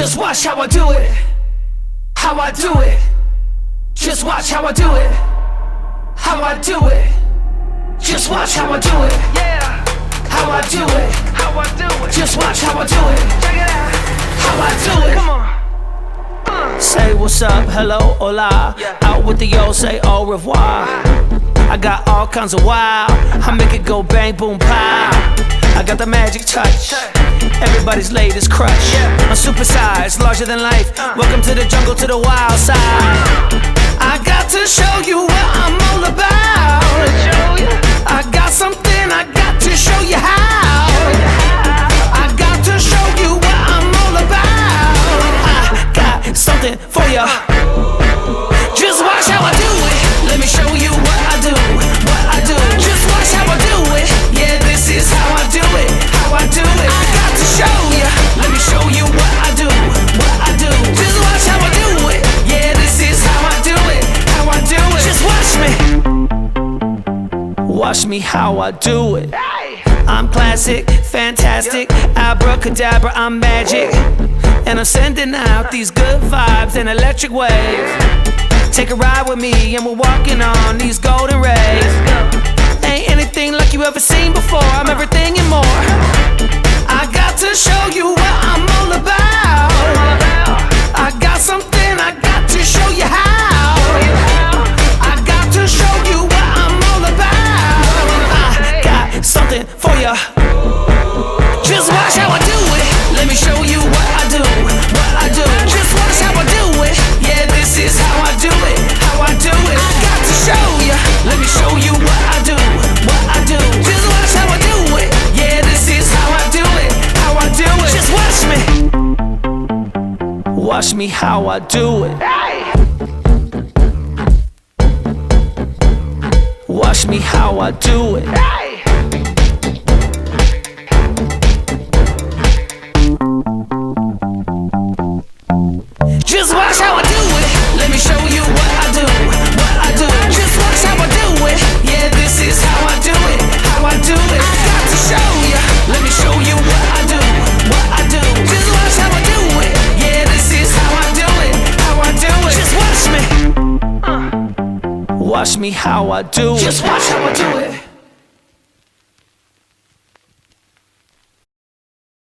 Just watch how I do it. How I do it. Just watch how I do it. How I do it. Just watch how I do it. Yeah, How I do it. how I do it. Just watch how I do it. Check it out. How I do it. Come on. Say what's up, hello, hola. Out with the yo, say au revoir. I got all kinds of wow. I make it go bang, boom, pow. I got the magic touch. Everybody's latest crush. I'm supersized, larger than life. Welcome to the jungle, to the wild side. I got to show you what I'm all about. I got something, I got to show you how. I got to show you what I'm all about. I got something for you. Just watch how I do it. Let me show you what I do. What I do. Just watch how I do it. Yeah, this is how I do it. How I do it. I got to show you. Let me show you what I do. What I do. Just watch how I do it. Yeah, this is how I do it. How I do it. Just watch me. Watch me how I do it. I'm classic, fantastic, abracadabra, I'm magic. And I'm sending out these good vibes and electric waves. Take a ride with me and we're walking on these golden rays. Ain't anything like you ever seen before, I'm everything and more. I got to show you what I'm all about. I got something, I got to show you how. I got to show you what I'm all about. I got something for you. Just watch how I do it. Let me show you what I do. What I do. Just watch how I do it. Yeah, this is how I do it. How I do it. I got to show you. Let me show you what I do. What I do. Just watch how I do it. Yeah, this is how I do it. How I do it. Just watch me. Watch me how I do it. Watch me how I do it. Just watch how I do it. Let me show you what I do. What I do. Just watch how I do it. Yeah, this is how I do it. How I do it. I got to show you. Let me show you what I do. What I do. Just watch how I do it. Yeah, this is how I do it. How I do it. Just watch me. Watch me how I do it. Just watch how I do it.